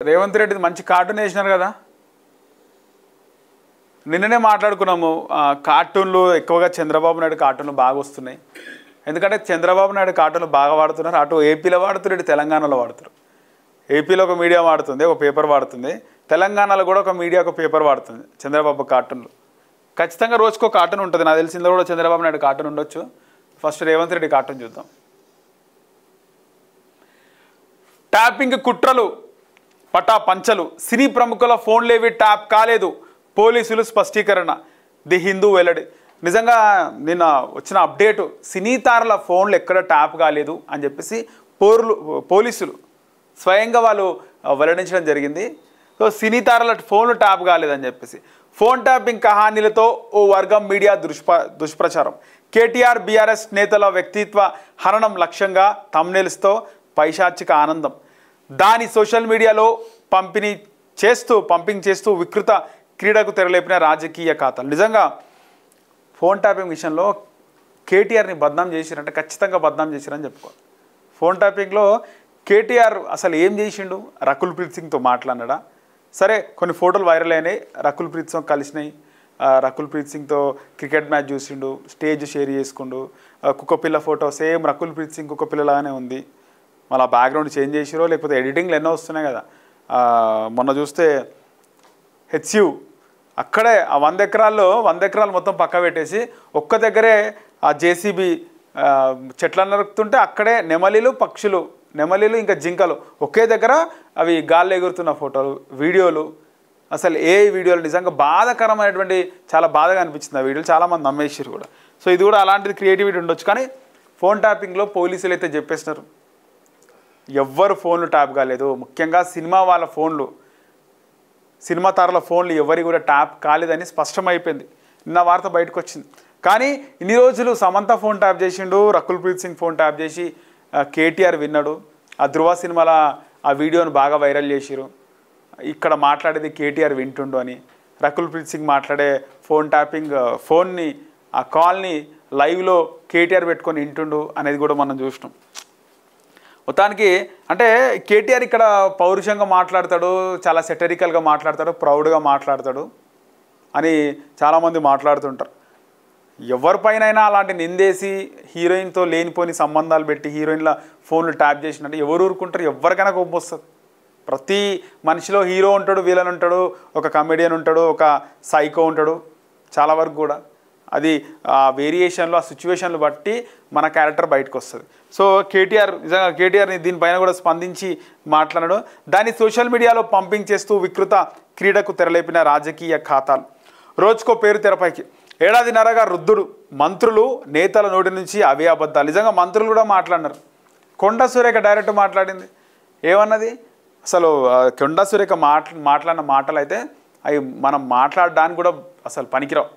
రేవంత్ రెడ్డి మంచి కార్టూన్ వేసినారు కదా. నిన్ననే మాట్లాడుకున్నాము, కార్టూన్లు ఎక్కువగా చంద్రబాబు నాయుడు కార్టూన్లు బాగా వస్తున్నాయి. ఎందుకంటే చంద్రబాబు నాయుడు కార్టూన్లు బాగా వాడుతున్నారు. అటు ఏపీలో వాడుతున్నారు, ఇటు తెలంగాణలో వాడుతున్నారు. ఏపీలో ఒక మీడియా వాడుతుంది, ఒక పేపర్ వాడుతుంది. తెలంగాణలో కూడా ఒక మీడియా, ఒక పేపర్ వాడుతుంది చంద్రబాబు కార్టూన్లు. ఖచ్చితంగా రోజుకో కార్టూన్ ఉంటుంది. నాకు తెలిసి ఇందులో కూడా చంద్రబాబు నాయుడు కార్టూన్ ఉండొచ్చు. ఫస్ట్ రేవంత్ రెడ్డి కార్టూన్ చూద్దాం. ట్యాపింగ్ కుట్రలు పటా పంచలు, సినీ ప్రముఖుల ఫోన్లేవి ట్యాప్ కాలేదు, పోలీసులు స్పష్టీకరణ. ది హిందూ వెల్లడి. నిజంగా నిన్న వచ్చిన అప్డేటు, సినీ తారల ఫోన్లు ఎక్కడ ట్యాప్ కాలేదు అని చెప్పేసి పోలీసులు స్వయంగా వాళ్ళు వెల్లడించడం జరిగింది. సో సినీ తారల ఫోన్లు ట్యాప్ కాలేదని చెప్పేసి ఫోన్ ట్యాపింగ్ కహానీలతో ఓ వర్గం మీడియా దుష్ప్రచారం. కేటీఆర్ బీఆర్ఎస్ నేతల వ్యక్తిత్వ హరణం లక్ష్యంగా థంబ్నెయిల్స్తో పైశాచిక ఆనందం. దాని సోషల్ మీడియాలో పంపింగ్ చేస్తూ వికృత క్రీడకు తెరలేపిన రాజకీయ ఖాతాలు. నిజంగా ఫోన్ ట్యాపింగ్ విషయంలో కేటీఆర్ని బద్నాం చేసిరంటే ఖచ్చితంగా బద్నాం చేసిరని చెప్పుకోవాలి. ఫోన్ ట్యాపింగ్లో కేటీఆర్ అసలు ఏం చేసిండు? రకుల్ ప్రీత్ సింగ్తో మాట్లాడినాడా? సరే, కొన్ని ఫోటోలు వైరల్ అయినాయి, రకుల్ ప్రీత్ సింగ్ కలిసినాయి, రకుల్ ప్రీత్ సింగ్తో క్రికెట్ మ్యాచ్ చూసిండు, స్టేజ్ షేర్ చేసుకుండు, కుక్కపిల్ల ఫోటో సేమ్ రకుల్ ప్రీత్ సింగ్ కుక్కపిల్లలాగానే ఉంది. మళ్ళీ బ్యాక్గ్రౌండ్ చేంజ్ చేసిరో లేకపోతే ఎడిటింగ్లు ఎన్నో వస్తున్నాయి కదా. మొన్న చూస్తే హెచ్యూ అక్కడే ఆ 100 ఎకరాలు మొత్తం పక్క పెట్టేసి ఒక్క దగ్గరే ఆ జేసీబీ చెట్లను నరుకుతుంటే అక్కడే నెమలిలు ఇంకా జింకలు ఒకే దగ్గర అవి గాల్లో ఎగురుతున్న ఫోటోలు, వీడియోలు. అసలు ఏ వీడియోలు నిజంగా బాధాకరమైనటువంటి, చాలా బాధగా అనిపించింది ఆ వీడియోలు. చాలామంది నమ్మేసారు కూడా. సో ఇది కూడా అలాంటిది క్రియేటివిటీ ఉండొచ్చు. కానీ ఫోన్ ట్యాపింగ్లో పోలీసులు అయితే చెప్పేసినారు, ఎవ్వరు ఫోన్లు ట్యాప్ కాలేదు. ముఖ్యంగా సినిమా వాళ్ళ ఫోన్లు, సినిమా తారల ఫోన్లు ఎవరి కూడా ట్యాప్ కాలేదని స్పష్టమైపోయింది. నిన్న వార్త బయటకు వచ్చింది. కానీ ఇన్ని రోజులు సమంత ఫోన్ ట్యాప్ చేసిండు, రకుల్ ప్రీత్ సింగ్ ఫోన్ ట్యాప్ చేసి కేటీఆర్ విన్నాడు. ఆ ధృవ సినిమాల ఆ వీడియోను బాగా వైరల్ చేసిరు. ఇక్కడ మాట్లాడేది కేటీఆర్ వింటుండు అని, రకుల్ ప్రీత్ సింగ్ మాట్లాడే ఫోన్ ట్యాపింగ్ ఫోన్ని, ఆ కాల్ని లైవ్లో కేటీఆర్ పెట్టుకొని వింటుండు అనేది కూడా మనం చూసినాం. మొత్తానికి అంటే కేటీఆర్ ఇక్కడ పౌరుషంగా మాట్లాడతాడు, చాలా సెటరికల్గా మాట్లాడతాడు, ప్రౌడ్గా మాట్లాడతాడు అని చాలామంది మాట్లాడుతుంటారు. ఎవరిపైనైనా అలాంటి నిందేసి హీరోయిన్తో లేనిపోని సంబంధాలు పెట్టి హీరోయిన్ల ఫోన్లు ట్యాప్ చేసినట్టు ఎవరు ఊరుకుంటారు? ఎవరికైనా కోపం వస్తుంది. ప్రతి మనిషిలో హీరో ఉంటాడు, విలన్ ఉంటాడు, ఒక కమెడియన్ ఉంటాడు, ఒక సైకో ఉంటాడు. చాలా వరకు కూడా అది ఆ వేరియేషన్లో, ఆ సిచ్యువేషన్లు బట్టి మన క్యారెక్టర్ బయటకు వస్తుంది. సో కేటీఆర్ని దీనిపైన కూడా స్పందించి మాట్లాడడం, దాన్ని సోషల్ మీడియాలో పంపింగ్ చేస్తూ వికృత క్రీడకు తెరలేపిన రాజకీయ ఖాతాలు. రోజుకో పేరు తెరపైకి. ఏడాదిన్నరగా రుద్దుడు, మంత్రులు నేతల నోటి నుంచి అవే అబద్ధాలు. నిజంగా మంత్రులు కూడా మాట్లాడినారు. కొండా సురేఖ డైరెక్ట్ మాట్లాడింది. ఏమన్నది? అసలు కొండా సురేఖ మాట్లాడిన మాటలు అయితే అవి మనం మాట్లాడడానికి కూడా అసలు పనికిరావు.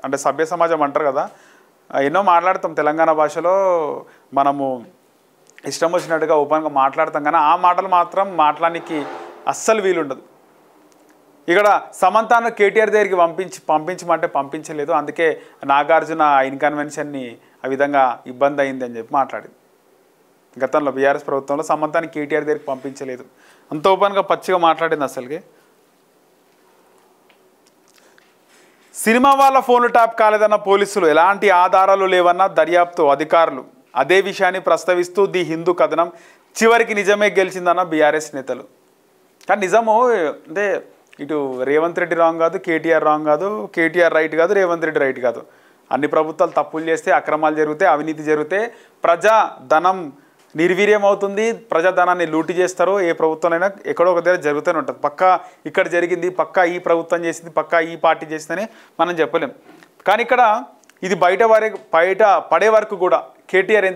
అంటే సభ్య సమాజం అంటారు కదా, ఎన్నో మాట్లాడతాం తెలంగాణ భాషలో, మనము ఇష్టం వచ్చినట్టుగా ఓపెన్గా మాట్లాడతాం. కానీ ఆ మాటలు మాత్రం మాట్లాడడానికి అస్సలు వీలుండదు. ఇక్కడ సమంతాను కేటీఆర్ దగ్గరికి పంపించమంటే పంపించలేదు. అందుకే నాగార్జున ఇన్కన్వెన్షన్ని ఆ విధంగా ఇబ్బంది అయింది అని చెప్పి మాట్లాడింది. గతంలో బీఆర్ఎస్ ప్రభుత్వంలో సమంతాన్ని కేటీఆర్ దగ్గరికి పంపించలేదు. అంత ఓపెన్గా పచ్చిగా మాట్లాడింది. అసలుకి సినిమా వాళ్ళ ఫోన్లు ట్యాప్ కాలేదన్న పోలీసులు, ఎలాంటి ఆధారాలు లేవన్న దర్యాప్తు అధికారులు. అదే విషయాన్ని ప్రస్తావిస్తూ ది హిందూ కథనం, చివరికి నిజమే గెలిచిందన్న బీఆర్ఎస్ నేతలు. కానీ నిజము అంటే ఇటు రేవంత్ రెడ్డి రాంగ్ కాదు, కేటీఆర్ రాంగ్ కాదు, కేటీఆర్ రైట్ కాదు, రేవంత్ రెడ్డి రైట్ కాదు. అన్ని ప్రభుత్వాలు తప్పులు చేస్తే, అక్రమాలు జరిగితే, అవినీతి జరిగితే ప్రజా ధనం నిర్వీర్యం అవుతుంది, ప్రజాధనాన్ని లూటి చేస్తారు. ఏ ప్రభుత్వంలో ఎక్కడో ఒక దగ్గర జరుగుతూనే ఉంటుంది. పక్కా ఇక్కడ జరిగింది, పక్కా ఈ ప్రభుత్వం చేసింది, పక్కా ఈ పార్టీ చేసిందని మనం చెప్పలేం. కానీ ఇక్కడ ఇది బయట పడే వరకు కూడా కేటీఆర్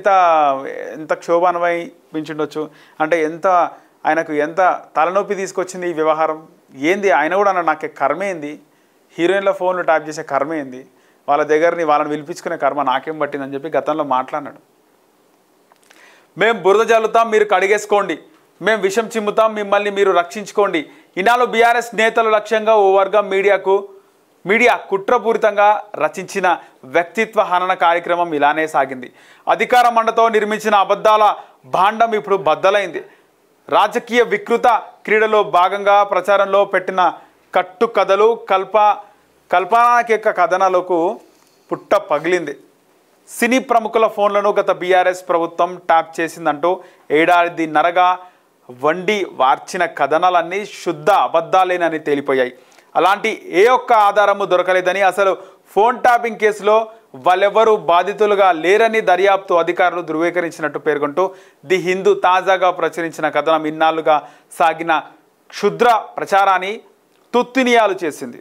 ఎంత క్షోభాన్వయించుండొచ్చు. అంటే ఆయనకు ఎంత తలనొప్పి తీసుకొచ్చింది ఈ వ్యవహారం. ఏంది ఆయన కూడా అన్నాడు, నాకు కర్మేంది, హీరోయిన్ల ఫోన్లు ట్యాప్ చేసే కర్మేంది, వాళ్ళని పిలిపించుకునే కర్మ నాకేం పట్టిందని చెప్పి గతంలో మాట్లాడినాడు. మేము బురద జల్లుతాం, మీరు కడిగేసుకోండి, మేము విషం చిమ్ముతాం, మిమ్మల్ని మీరు రక్షించుకోండి. ఇన్నాళ్ళు బీఆర్ఎస్ నేతలు లక్ష్యంగా ఓ వర్గం మీడియా కుట్రపూరితంగా రచించిన వ్యక్తిత్వ హనన కార్యక్రమం ఇలానే సాగింది. అధికార మండతో నిర్మించిన అబద్ధాల భాండం ఇప్పుడు బద్దలైంది. రాజకీయ వికృత క్రీడలో భాగంగా ప్రచారంలో పెట్టిన కట్టు కథలు కల్పనాకేక కథనాలకు పుట్ట పగిలింది. సినీ ప్రముఖుల ఫోన్లను గత బీఆర్ఎస్ ప్రభుత్వం ట్యాప్ చేసిందంటూ ఏడాదిన్నరగా వండి వార్చిన కథనాలన్నీ శుద్ధ అబద్ధాలేనని తేలిపోయాయి. అలాంటి ఏ ఒక్క ఆధారము దొరకలేదని, అసలు ఫోన్ ట్యాపింగ్ కేసులో వాళ్ళెవరూ బాధితులుగా లేరని దర్యాప్తు అధికారులు ధృవీకరించినట్టు పేర్కొంటూ ది హిందూ తాజాగా ప్రచురించిన కథనం ఇన్నాళ్లుగా సాగిన క్షుద్ర ప్రచారాన్ని తుత్తినియాలు చేసింది.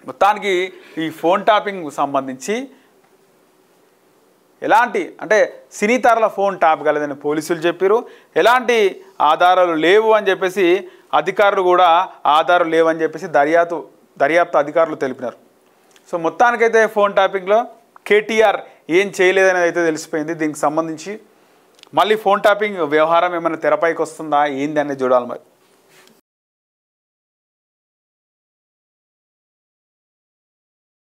మొత్తానికి ఈ ఫోన్ ట్యాపింగ్ సంబంధించి ఎలాంటి అంటే సినీ తారల ఫోన్ ట్యాప్ కాలేదని పోలీసులు చెప్పారు. ఎలాంటి ఆధారాలు లేవు అని చెప్పేసి అధికారులు కూడా ఆధారాలు లేవని చెప్పేసి దర్యాప్తు అధికారులు తెలిపినారు. సో మొత్తానికైతే ఫోన్ ట్యాపింగ్లో కేటీఆర్ ఏం చేయలేదనేది అయితే తెలిసిపోయింది. దీనికి సంబంధించి మళ్ళీ ఫోన్ ట్యాపింగ్ వ్యవహారం ఏమైనా తెరపైకి వస్తుందా ఏంది అనేది చూడాలి మరి.